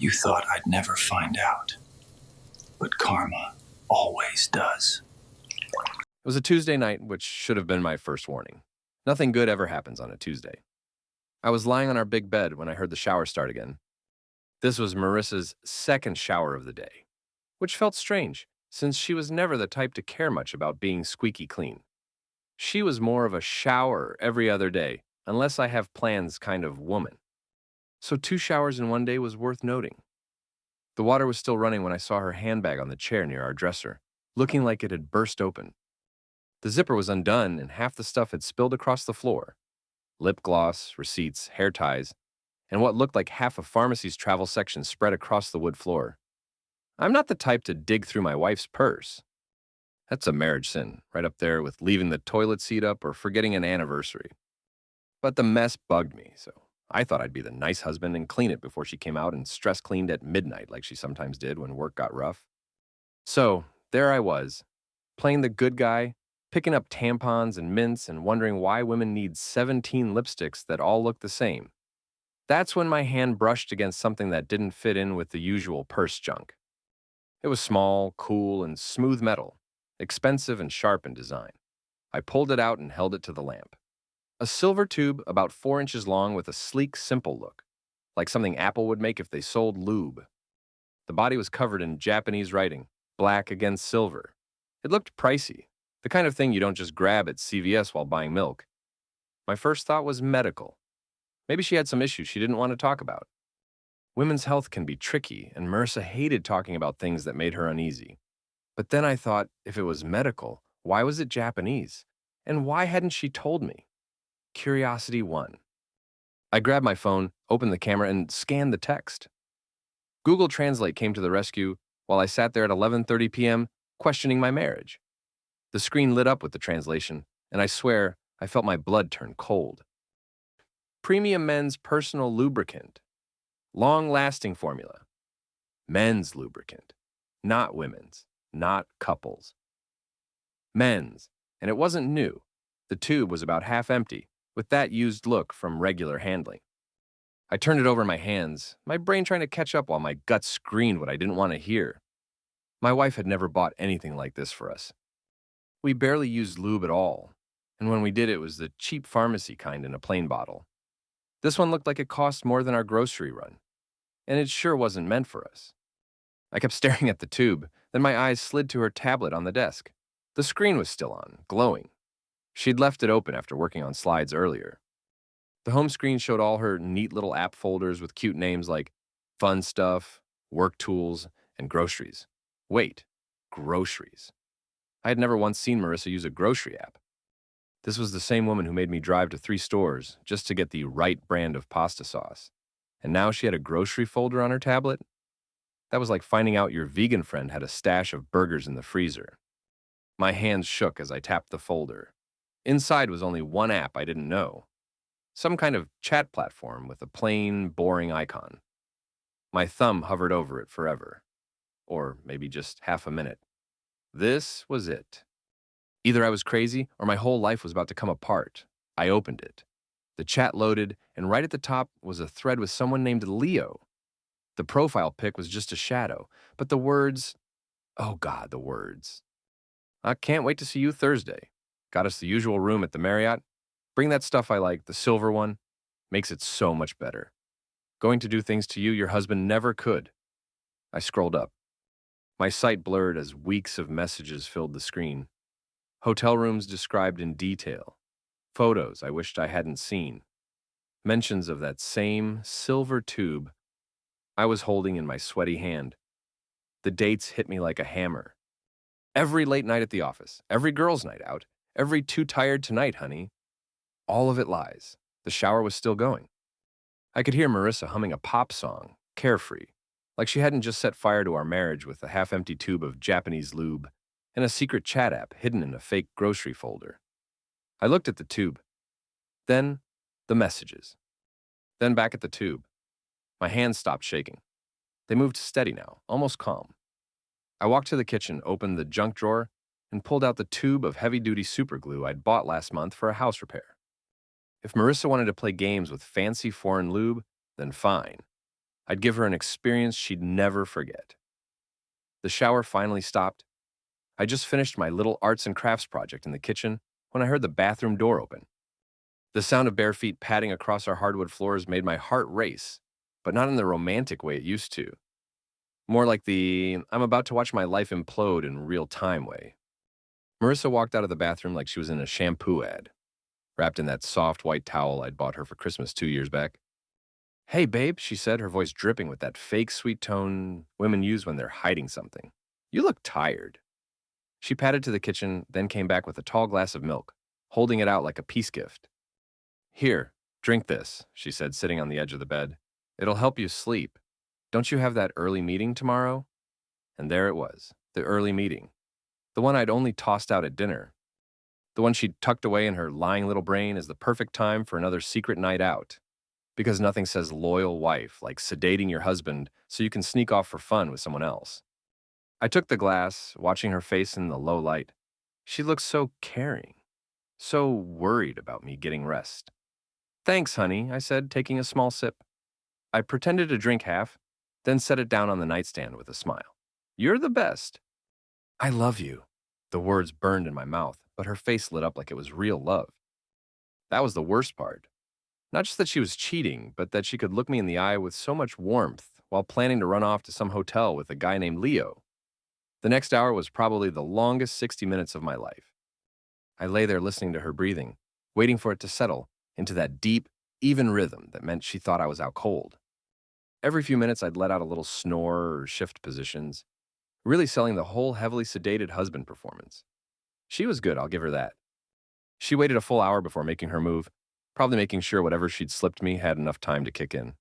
You thought I'd never find out, but karma always does. It was a Tuesday night, which should have been my first warning. Nothing good ever happens on a Tuesday. I was lying on our big bed when I heard the shower start again. This was Marissa's second shower of the day, which felt strange, since she was never the type to care much about being squeaky clean. She was more of a shower every other day, unless I have plans kind of woman. So 2 showers in one day was worth noting. The water was still running when I saw her handbag on the chair near our dresser, looking like it had burst open. The zipper was undone and half the stuff had spilled across the floor. Lip gloss, receipts, hair ties, and what looked like half a pharmacy's travel section spread across the wood floor. I'm not the type to dig through my wife's purse. That's a marriage sin, right up there with leaving the toilet seat up or forgetting an anniversary. But the mess bugged me, so I thought I'd be the nice husband and clean it before she came out and stress cleaned at midnight like she sometimes did when work got rough. So there I was, playing the good guy, picking up tampons and mints and wondering why women need 17 lipsticks that all look the same. That's when my hand brushed against something that didn't fit in with the usual purse junk. It was small, cool, and smooth metal, expensive and sharp in design. I pulled it out and held it to the lamp. A silver tube about 4 inches long with a sleek, simple look, like something Apple would make if they sold lube. The body was covered in Japanese writing, black against silver. It looked pricey, the kind of thing you don't just grab at CVS while buying milk. My first thought was medical. Maybe she had some issues she didn't want to talk about. Women's health can be tricky, and Marissa hated talking about things that made her uneasy. But then I thought, if it was medical, why was it Japanese? And why hadn't she told me? Curiosity won. I grabbed my phone, opened the camera, and scanned the text. Google Translate came to the rescue while I sat there at 11:30 p.m. questioning my marriage. The screen lit up with the translation, and I swear I felt my blood turn cold. Premium men's personal lubricant. Long-lasting formula. Men's lubricant. Not women's. Not couples. Men's. And it wasn't new. The tube was about half empty, with that used look from regular handling. I turned it over in my hands, my brain trying to catch up while my gut screamed what I didn't want to hear. My wife had never bought anything like this for us. We barely used lube at all, and when we did, it was the cheap pharmacy kind in a plain bottle. This one looked like it cost more than our grocery run, and it sure wasn't meant for us. I kept staring at the tube, then my eyes slid to her tablet on the desk. The screen was still on, glowing. She'd left it open after working on slides earlier. The home screen showed all her neat little app folders with cute names like Fun Stuff, Work Tools, and Groceries. Wait, groceries. I had never once seen Marissa use a grocery app. This was the same woman who made me drive to 3 stores just to get the right brand of pasta sauce. And now she had a grocery folder on her tablet? That was like finding out your vegan friend had a stash of burgers in the freezer. My hands shook as I tapped the folder. Inside was only one app I didn't know. Some kind of chat platform with a plain, boring icon. My thumb hovered over it forever. Or maybe just half a minute. This was it. Either I was crazy or my whole life was about to come apart. I opened it. The chat loaded, and right at the top was a thread with someone named Leo. The profile pic was just a shadow, but the words, oh God, the words. I can't wait to see you Thursday. Got us the usual room at the Marriott. Bring that stuff I like, the silver one. Makes it so much better. Going to do things to you your husband never could. I scrolled up. My sight blurred as weeks of messages filled the screen. Hotel rooms described in detail. Photos I wished I hadn't seen. Mentions of that same silver tube I was holding in my sweaty hand. The dates hit me like a hammer. Every late night at the office, every girls' night out, every too tired tonight, honey. All of it lies. The shower was still going. I could hear Marissa humming a pop song, carefree, like she hadn't just set fire to our marriage with a half-empty tube of Japanese lube and a secret chat app hidden in a fake grocery folder. I looked at the tube. Then, the messages. Then back at the tube. My hands stopped shaking. They moved steady now, almost calm. I walked to the kitchen, opened the junk drawer, and pulled out the tube of heavy-duty superglue I'd bought last month for a house repair. If Marissa wanted to play games with fancy foreign lube, then fine. I'd give her an experience she'd never forget. The shower finally stopped. I just finished my little arts and crafts project in the kitchen when I heard the bathroom door open. The sound of bare feet padding across our hardwood floors made my heart race, but not in the romantic way it used to. More like the I'm about to watch my life implode in real time way. Marissa walked out of the bathroom like she was in a shampoo ad, wrapped in that soft white towel I'd bought her for Christmas 2 years back. "Hey, babe," she said, her voice dripping with that fake sweet tone women use when they're hiding something. "You look tired." She padded to the kitchen, then came back with a tall glass of milk, holding it out like a peace gift. "Here, drink this," she said, sitting on the edge of the bed. "It'll help you sleep. Don't you have that early meeting tomorrow?" And there it was, the early meeting. The one I'd only tossed out at dinner. The one she'd tucked away in her lying little brain as the perfect time for another secret night out. Because nothing says loyal wife like sedating your husband so you can sneak off for fun with someone else. I took the glass, watching her face in the low light. She looked so caring, so worried about me getting rest. "Thanks, honey," I said, taking a small sip. I pretended to drink half, then set it down on the nightstand with a smile. "You're the best." "I love you." The words burned in my mouth, but her face lit up like it was real love. That was the worst part. Not just that she was cheating, but that she could look me in the eye with so much warmth while planning to run off to some hotel with a guy named Leo. The next hour was probably the longest 60 minutes of my life. I lay there listening to her breathing, waiting for it to settle into that deep, even rhythm that meant she thought I was out cold. Every few minutes, I'd let out a little snore or shift positions, really selling the whole heavily sedated husband performance. She was good, I'll give her that. She waited a full hour before making her move, probably making sure whatever she'd slipped me had enough time to kick in.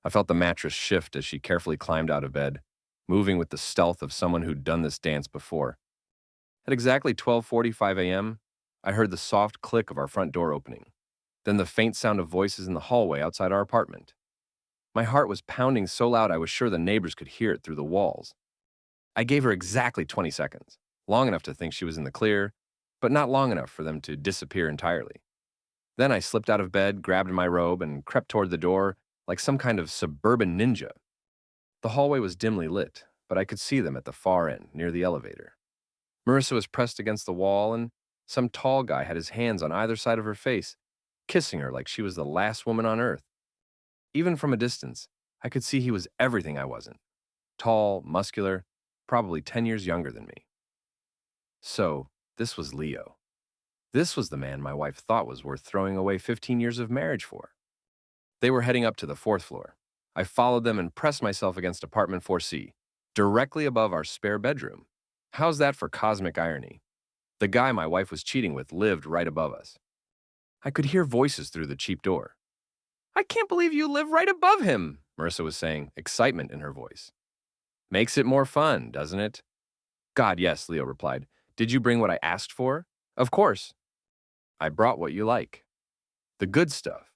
I felt the mattress shift as she carefully climbed out of bed, moving with the stealth of someone who'd done this dance before. At exactly 12:45 a.m., I heard the soft click of our front door opening, then the faint sound of voices in the hallway outside our apartment. My heart was pounding so loud I was sure the neighbors could hear it through the walls. I gave her exactly 20 seconds, long enough to think she was in the clear, but not long enough for them to disappear entirely. Then I slipped out of bed, grabbed my robe, and crept toward the door like some kind of suburban ninja. The hallway was dimly lit, but I could see them at the far end, near the elevator. Marissa was pressed against the wall, and some tall guy had his hands on either side of her face, kissing her like she was the last woman on earth. Even from a distance, I could see he was everything I wasn't. Tall, muscular, probably 10 years younger than me. So, this was Leo. This was the man my wife thought was worth throwing away 15 years of marriage for. They were heading up to the 4th floor. I followed them and pressed myself against apartment 4C, directly above our spare bedroom. How's that for cosmic irony? The guy my wife was cheating with lived right above us. I could hear voices through the cheap door. "I can't believe you live right above him," Marissa was saying, excitement in her voice. "Makes it more fun, doesn't it?" "God, yes," Leo replied. "Did you bring what I asked for?" "Of course." "I brought what you like. The good stuff."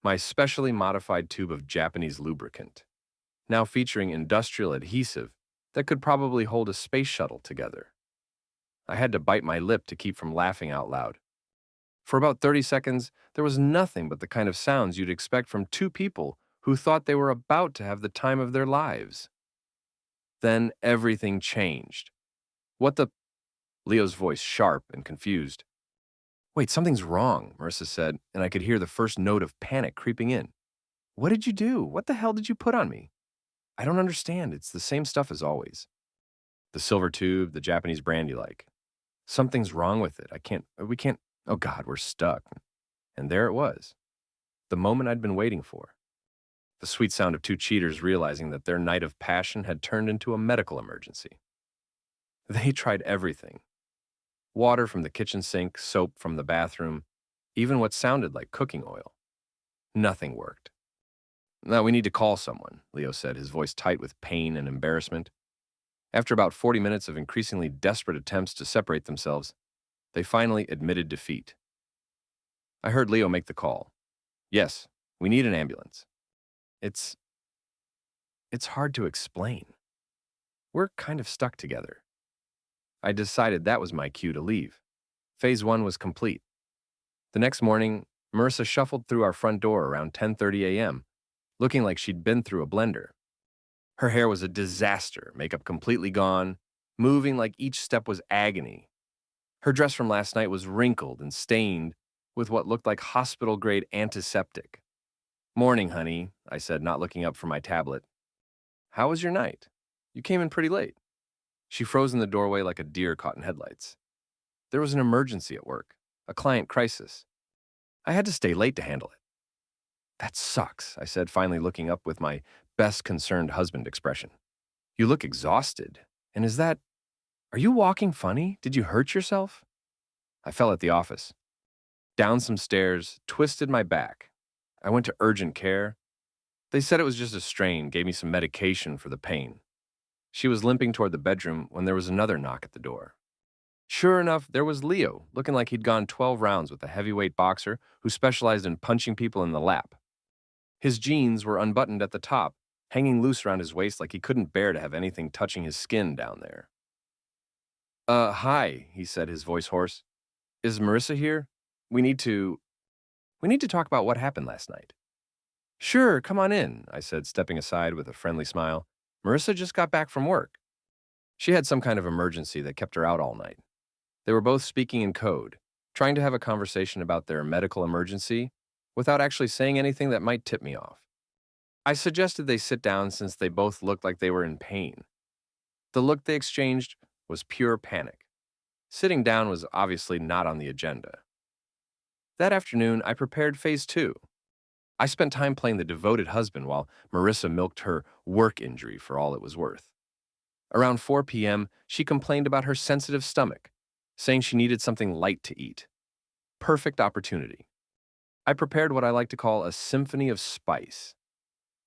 My specially modified tube of Japanese lubricant, now featuring industrial adhesive that could probably hold a space shuttle together. I had to bite my lip to keep from laughing out loud. For about 30 seconds, there was nothing but the kind of sounds you'd expect from two people who thought they were about to have the time of their lives. Then everything changed. "What the—" Leo's voice sharp and confused. "Wait, something's wrong," Marissa said, and I could hear the first note of panic creeping in. "What did you do? What the hell did you put on me?" "I don't understand. It's the same stuff as always. The silver tube, the Japanese brand you like. Something's wrong with it. We can't, oh God, we're stuck." And there it was. The moment I'd been waiting for. The sweet sound of two cheaters realizing that their night of passion had turned into a medical emergency. They tried everything. Water from the kitchen sink, soap from the bathroom, even what sounded like cooking oil. Nothing worked. "Now we need to call someone," Leo said, his voice tight with pain and embarrassment. After about 40 minutes of increasingly desperate attempts to separate themselves, they finally admitted defeat. I heard Leo make the call. "Yes, we need an ambulance." It's hard to explain. We're kind of stuck together. I decided that was my cue to leave. Phase 1 was complete. The next morning, Marissa shuffled through our front door around 10:30 a.m., looking like she'd been through a blender. Her hair was a disaster, makeup completely gone, moving like each step was agony. Her dress from last night was wrinkled and stained with what looked like hospital-grade antiseptic. "Morning, honey," I said, not looking up from my tablet. "How was your night? You came in pretty late." She froze in the doorway like a deer caught in headlights. "There was an emergency at work, a client crisis. I had to stay late to handle it." "That sucks," I said, finally looking up with my best concerned husband expression. "You look exhausted. And are you walking funny? Did you hurt yourself?" I fell at the office. Down some stairs, twisted my back. I went to urgent care. They said it was just a strain, gave me some medication for the pain. She was limping toward the bedroom when there was another knock at the door. Sure enough, there was Leo, looking like he'd gone 12 rounds with a heavyweight boxer who specialized in punching people in the lap. His jeans were unbuttoned at the top, hanging loose around his waist like he couldn't bear to have anything touching his skin down there. Hi," he said, his voice hoarse. "Is Marissa here? We need to talk about what happened last night." "Sure, come on in," I said, stepping aside with a friendly smile. "Marissa just got back from work." She had some kind of emergency that kept her out all night. They were both speaking in code, trying to have a conversation about their medical emergency without actually saying anything that might tip me off. I suggested they sit down since they both looked like they were in pain. The look they exchanged was pure panic. Sitting down was obviously not on the agenda. That afternoon, I prepared phase 2. I spent time playing the devoted husband while Marissa milked her work injury for all it was worth. Around 4 p.m., she complained about her sensitive stomach, saying she needed something light to eat. Perfect opportunity. I prepared what I like to call a symphony of spice.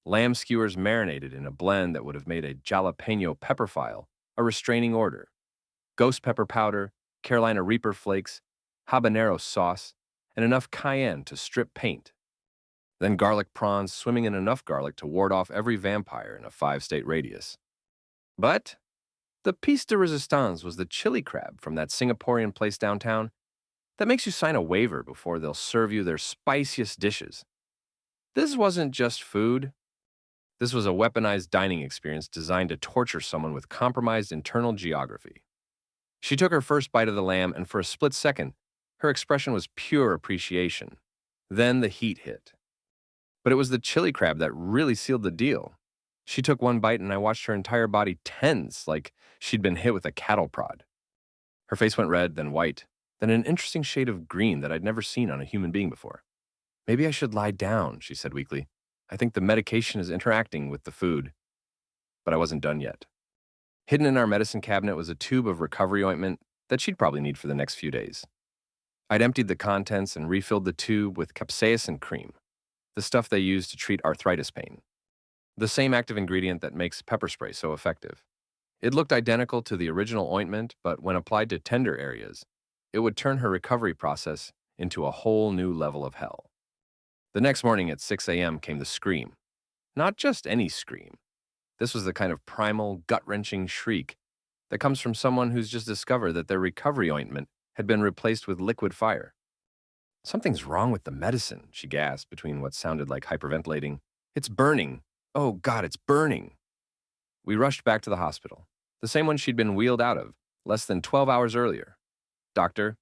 Lamb skewers marinated in a blend that would have made a jalapeno pepper file a restraining order. Ghost pepper powder, Carolina Reaper flakes, habanero sauce, and enough cayenne to strip paint. Then garlic prawns swimming in enough garlic to ward off every vampire in a 5-state radius. But the piece de resistance was the chili crab from that Singaporean place downtown that makes you sign a waiver before they'll serve you their spiciest dishes. This wasn't just food. This was a weaponized dining experience designed to torture someone with compromised internal geography. She took her first bite of the lamb, and for a split second, her expression was pure appreciation. Then the heat hit. But it was the chili crab that really sealed the deal. She took one bite, and I watched her entire body tense like she'd been hit with a cattle prod. Her face went red, then white, then an interesting shade of green that I'd never seen on a human being before. "Maybe I should lie down," she said weakly. "I think the medication is interacting with the food." But I wasn't done yet. Hidden in our medicine cabinet was a tube of recovery ointment that she'd probably need for the next few days. I'd emptied the contents and refilled the tube with capsaicin cream, the stuff they use to treat arthritis pain. The same active ingredient that makes pepper spray so effective. It looked identical to the original ointment, but when applied to tender areas, it would turn her recovery process into a whole new level of hell. The next morning at 6 a.m. came the scream. Not just any scream. This was the kind of primal, gut-wrenching shriek that comes from someone who's just discovered that their recovery ointment had been replaced with liquid fire. "Something's wrong with the medicine," she gasped between what sounded like hyperventilating. "It's burning. Oh, God, it's burning." We rushed back to the hospital, the same one she'd been wheeled out of less than 12 hours earlier. Dr.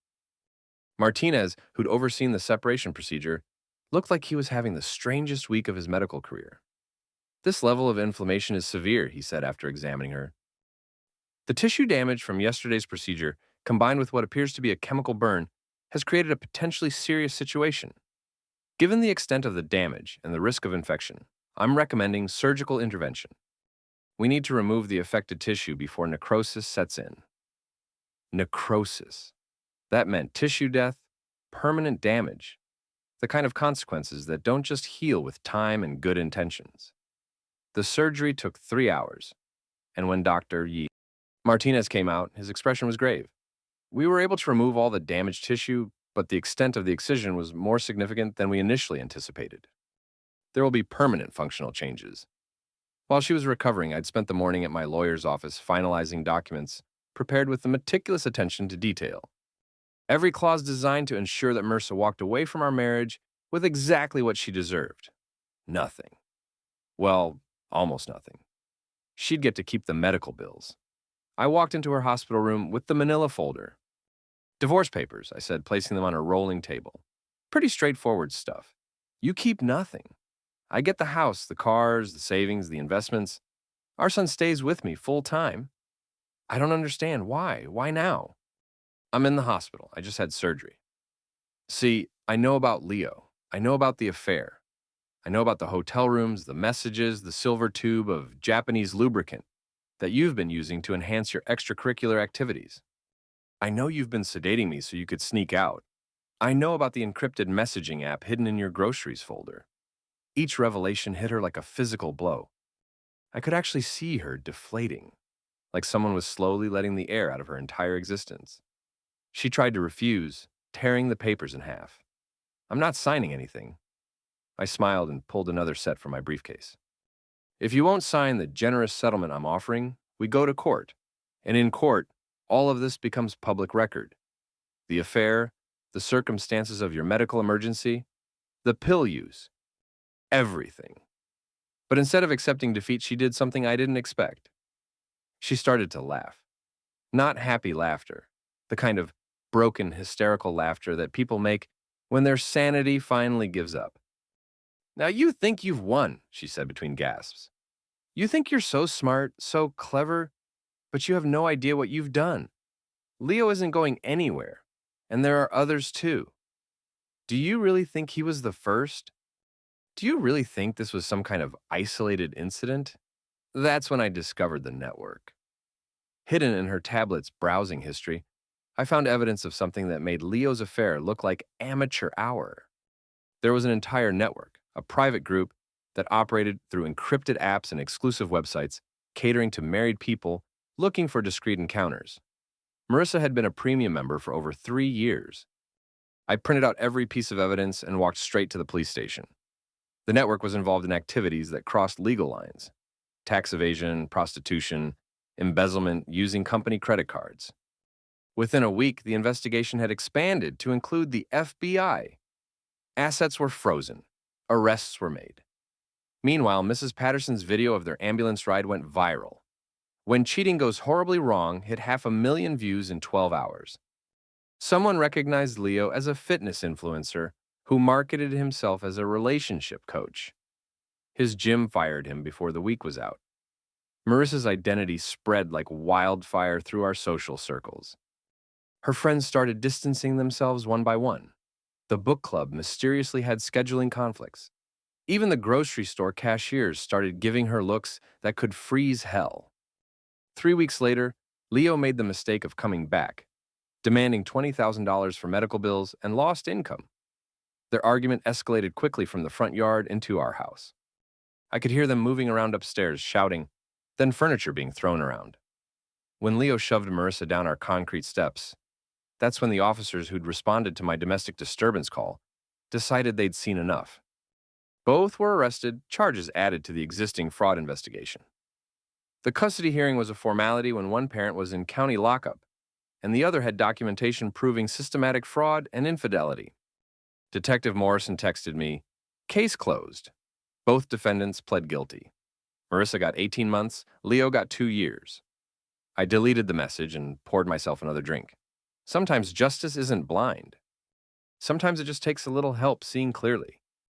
Martinez, who'd overseen the separation procedure, looked like he was having the strangest week of his medical career. "This level of inflammation is severe," he said after examining her. "The tissue damage from yesterday's procedure, combined with what appears to be a chemical burn, has created a potentially serious situation. Given the extent of the damage and the risk of infection, I'm recommending surgical intervention. We need to remove the affected tissue before necrosis sets in." Necrosis. That meant tissue death, permanent damage, the kind of consequences that don't just heal with time and good intentions. The surgery took 3 hours, and when Dr. Martinez came out, his expression was grave. "We were able to remove all the damaged tissue, but the extent of the excision was more significant than we initially anticipated. There will be permanent functional changes." While she was recovering, I'd spent the morning at my lawyer's office finalizing documents prepared with the meticulous attention to detail. Every clause designed to ensure that Marissa walked away from our marriage with exactly what she deserved. Nothing. Well, almost nothing. She'd get to keep the medical bills. I walked into her hospital room with the manila folder. Divorce papers, I said, placing them on a rolling table. Pretty straightforward stuff. You keep nothing. I get the house, the cars, the savings, the investments. Our son stays with me full time. I don't understand. Why? Why now? I'm in the hospital. I just had surgery. See, I know about Leo. I know about the affair. I know about the hotel rooms, the messages, the silver tube of Japanese lubricant that you've been using to enhance your extracurricular activities. I know you've been sedating me so you could sneak out. I know about the encrypted messaging app hidden in your groceries folder. Each revelation hit her like a physical blow. I could actually see her deflating, like someone was slowly letting the air out of her entire existence. She tried to refuse, tearing the papers in half. I'm not signing anything. I smiled and pulled another set from my briefcase. If you won't sign the generous settlement I'm offering, we go to court. And in court, all of this becomes public record. The affair, the circumstances of your medical emergency, the pill use, everything. But instead of accepting defeat, she did something I didn't expect. She started to laugh. Not happy laughter, the kind of broken, hysterical laughter that people make when their sanity finally gives up. Now you think you've won, she said between gasps. You think you're so smart, so clever, but you have no idea what you've done. Leo isn't going anywhere, and there are others too. Do you really think he was the first? Do you really think this was some kind of isolated incident? That's when I discovered the network. Hidden in her tablet's browsing history, I found evidence of something that made Leo's affair look like amateur hour. There was an entire network, a private group that operated through encrypted apps and exclusive websites, catering to married people looking for discreet encounters. Marissa had been a premium member for over 3 years. I printed out every piece of evidence and walked straight to the police station. The network was involved in activities that crossed legal lines: tax evasion, prostitution, embezzlement using company credit cards. Within a week, the investigation had expanded to include the FBI. Assets were frozen. Arrests were made. Meanwhile, Mrs. Patterson's video of their ambulance ride went viral. When Cheating Goes Horribly Wrong hit 500,000 views in 12 hours. Someone recognized Leo as a fitness influencer who marketed himself as a relationship coach. His gym fired him before the week was out. Marissa's identity spread like wildfire through our social circles. Her friends started distancing themselves one by one. The book club mysteriously had scheduling conflicts. Even the grocery store cashiers started giving her looks that could freeze hell. 3 weeks later, Leo made the mistake of coming back, demanding $20,000 for medical bills and lost income. Their argument escalated quickly from the front yard into our house. I could hear them moving around upstairs, shouting, then furniture being thrown around. When Leo shoved Marissa down our concrete steps, that's when the officers who'd responded to my domestic disturbance call decided they'd seen enough. Both were arrested, charges added to the existing fraud investigation. The custody hearing was a formality when one parent was in county lockup, and the other had documentation proving systematic fraud and infidelity. Detective Morrison texted me, "Case closed." Both defendants pled guilty. Marissa got 18 months, Leo got 2 years. I deleted the message and poured myself another drink. Sometimes justice isn't blind. Sometimes it just takes a little help seeing clearly.